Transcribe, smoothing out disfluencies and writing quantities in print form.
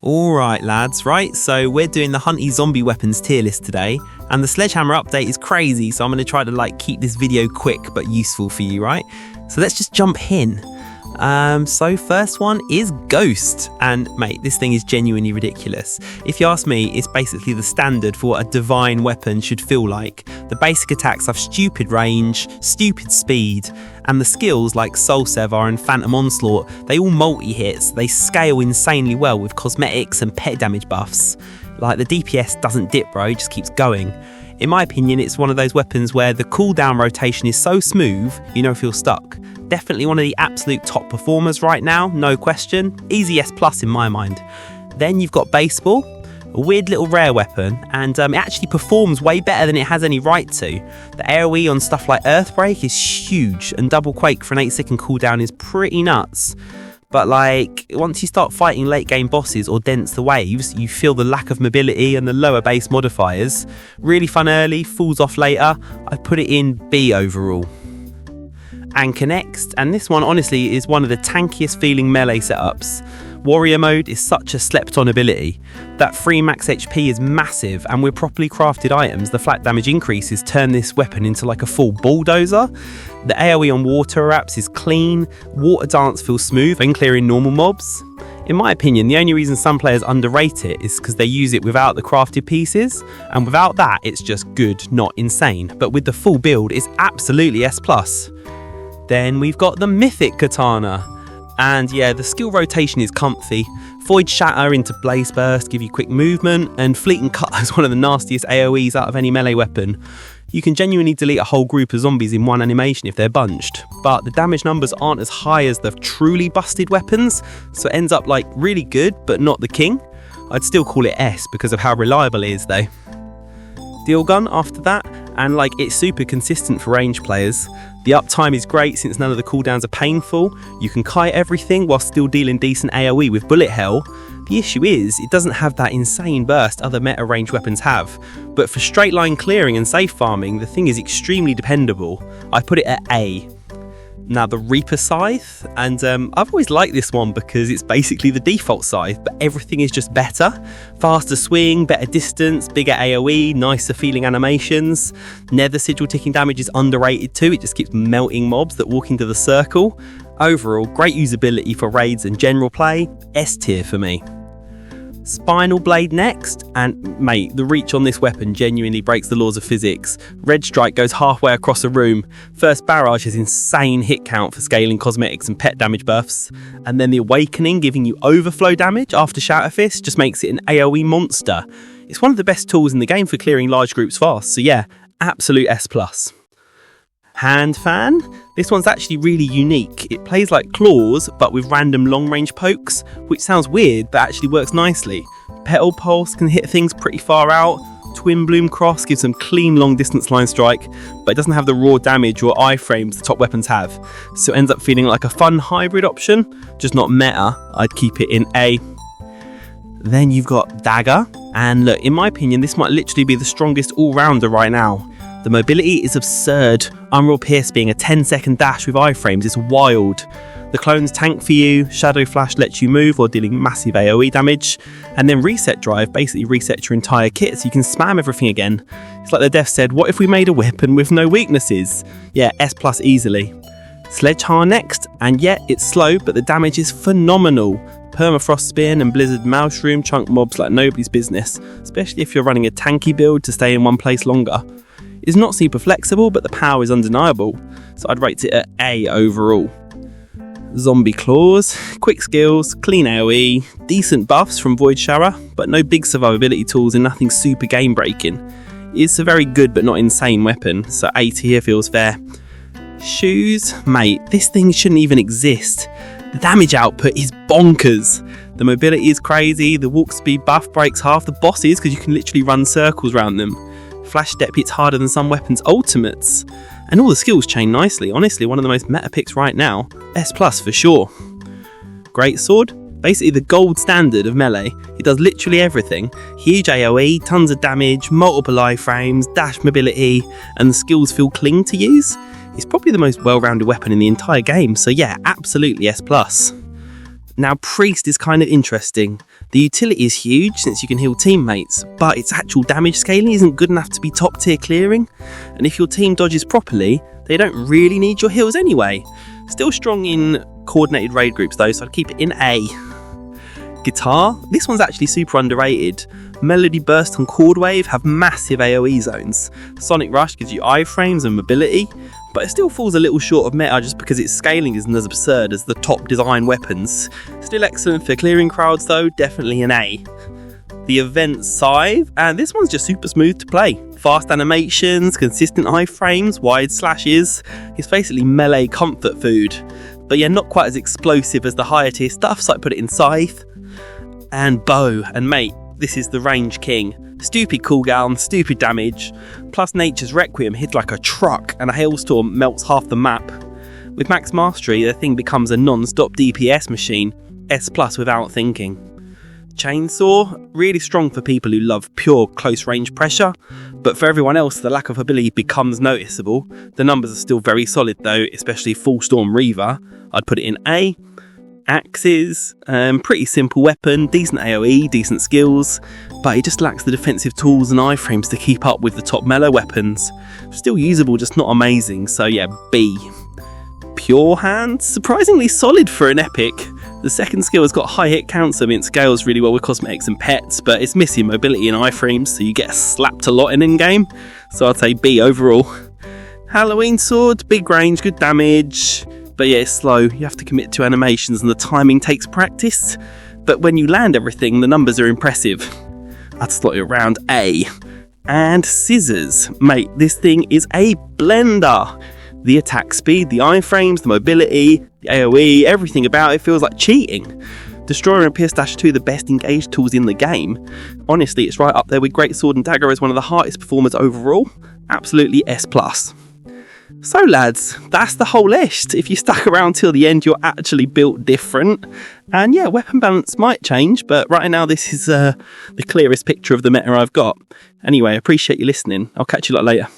Alright lads, right, so we're doing the Hunty Zombie weapons tier list today, and the Sledgehammer update is crazy, so I'm going to try to keep this video quick but useful for you, right? So let's just jump in. So first one is Ghost, and mate, this thing is genuinely ridiculous. If you ask me, it's basically the standard for what a divine weapon should feel like. The basic attacks have stupid range, stupid speed, and the skills like Soul Sever and Phantom Onslaught, they all multi-hits, they scale insanely well with cosmetics and pet damage buffs. Like, the DPS doesn't dip, bro, it just keeps going. In my opinion, it's one of those weapons where the cooldown rotation is so smooth, you know if you're stuck. Definitely one of the absolute top performers right now, no question. Easy S+ in my mind. Then you've got Baseball, a weird little rare weapon, and it actually performs way better than it has any right to. The AoE on stuff like Earthbreak is huge, and Double Quake for an 8-second cooldown is pretty nuts. But once you start fighting late game bosses or dents the waves, you feel the lack of mobility and the lower base modifiers. Really fun early, falls off later. I put it in B overall. Anchor next, and this one honestly is one of the tankiest feeling melee setups. Warrior mode is such a slept on ability. That free max HP is massive, and with properly crafted items, the flat damage increases turn this weapon into like a full bulldozer. The AoE on water wraps is clean, water dance feels smooth and clearing normal mobs. In my opinion, the only reason some players underrate it is because they use it without the crafted pieces, and without that it's just good, not insane. But with the full build, it's absolutely S+. Then we've got the Mythic Katana. And yeah, the skill rotation is comfy. Void Shatter into Blaze Burst give you quick movement, and Fleet and Cut is one of the nastiest AoEs out of any melee weapon. You can genuinely delete a whole group of zombies in one animation if they're bunched, but the damage numbers aren't as high as the truly busted weapons, so it ends up really good but not the king. I'd still call it S because of how reliable it is though. Deal Gun after that, and it's super consistent for range players. The uptime is great since none of the cooldowns are painful. You can kite everything while still dealing decent AoE with bullet hell. The issue is, it doesn't have that insane burst other meta range weapons have. But for straight line clearing and safe farming, the thing is extremely dependable. I put it at A. Now the Reaper Scythe, and I've always liked this one because it's basically the default scythe, but everything is just better. Faster swing, better distance, bigger AoE, nicer feeling animations. Nether Sigil ticking damage is underrated too, it just keeps melting mobs that walk into the circle. Overall, great usability for raids and general play, S tier for me. Spinal Blade next, and mate, the reach on this weapon genuinely breaks the laws of physics. Red Strike goes halfway across a room, first barrage has insane hit count for scaling cosmetics and pet damage buffs, and then the Awakening giving you overflow damage after Shatter Fist just makes it an AoE monster. It's one of the best tools in the game for clearing large groups fast, so yeah, absolute S+. Hand Fan. This one's actually really unique. It plays like claws, but with random long-range pokes, which sounds weird, but actually works nicely. Petal Pulse can hit things pretty far out. Twin Bloom Cross gives them clean long-distance line strike, but it doesn't have the raw damage or iframes the top weapons have, so it ends up feeling like a fun hybrid option, just not meta. I'd keep it in A. Then you've got Dagger, and look, in my opinion, this might literally be the strongest all-rounder right now. The mobility is absurd. Unreal Pierce being a 10-second dash with iframes is wild. The clones tank for you, Shadow Flash lets you move while dealing massive AoE damage, and then Reset Drive basically resets your entire kit so you can spam everything again. It's like the dev said, what if we made a weapon with no weaknesses? Yeah, S+ easily. Sledgehammer next, and yeah, it's slow, but the damage is phenomenal. Permafrost Spin and Blizzard Maelstrom chunk mobs like nobody's business, especially if you're running a tanky build to stay in one place longer. It's not super flexible, but the power is undeniable, so I'd rate it at A overall. Zombie Claws, quick skills, clean AoE, decent buffs from Void Shatter, but no big survivability tools and nothing super game breaking. It's a very good but not insane weapon, so A tier feels fair. Shoes, mate, this thing shouldn't even exist. The damage output is bonkers. The mobility is crazy, the walk speed buff breaks half the bosses because you can literally run circles around them. Flash Step hits harder than some weapons' ultimates. And all the skills chain nicely, honestly one of the most meta picks right now. S+ for sure. Great Sword, basically the gold standard of melee. It does literally everything. Huge AoE, tons of damage, multiple iframes, dash mobility, and the skills feel clean to use. It's probably the most well-rounded weapon in the entire game, so yeah, absolutely S+. Now Priest is kind of interesting. The utility is huge since you can heal teammates, but its actual damage scaling isn't good enough to be top tier clearing, and if your team dodges properly, they don't really need your heals anyway. Still strong in coordinated raid groups though, so I'd keep it in A. Guitar, this one's actually super underrated. Melody Burst and Chord Wave have massive AoE zones. Sonic Rush gives you iframes and mobility, but it still falls a little short of meta just because its scaling isn't as absurd as the top design weapons. Still excellent for clearing crowds though, definitely an A. The Event Scythe, and this one's just super smooth to play. Fast animations, consistent iframes, wide slashes. It's basically melee comfort food. But yeah, not quite as explosive as the higher tier stuff, so I put it in Scythe. And Bow, and mate, this is the range king. Stupid cooldown, stupid damage, plus Nature's Requiem hits like a truck and a hailstorm melts half the map. With max mastery, the thing becomes a non-stop DPS machine, S+ without thinking. Chainsaw, really strong for people who love pure close range pressure, but for everyone else the lack of ability becomes noticeable. The numbers are still very solid though, especially Full Storm Reaver. I'd put it in A. Axes, pretty simple weapon, decent AoE, decent skills, but it just lacks the defensive tools and iframes to keep up with the top melee weapons. Still usable, just not amazing, so yeah, B. Pure Hand, surprisingly solid for an epic. The second skill has got high hit counts, so it scales really well with cosmetics and pets, but it's missing mobility and iframes, so you get slapped a lot in game, so I'd say B overall. Halloween Sword, big range, good damage, but yeah, it's slow, you have to commit to animations and the timing takes practice, but when you land everything, the numbers are impressive. I'd slot it around A. And Scissors, mate, this thing is a blender. The attack speed, the iframes, the mobility, the AoE, everything about it feels like cheating. Destroyer and Pierce Dash are two of the best engaged tools in the game. Honestly, it's right up there with Great Sword and Dagger as one of the hardest performers overall. Absolutely S+. So lads, that's the whole list. If you stuck around till the end, you're actually built different. And yeah, weapon balance might change, but right now this is the clearest picture of the meta I've got. Anyway, I appreciate you listening. I'll catch you lot later.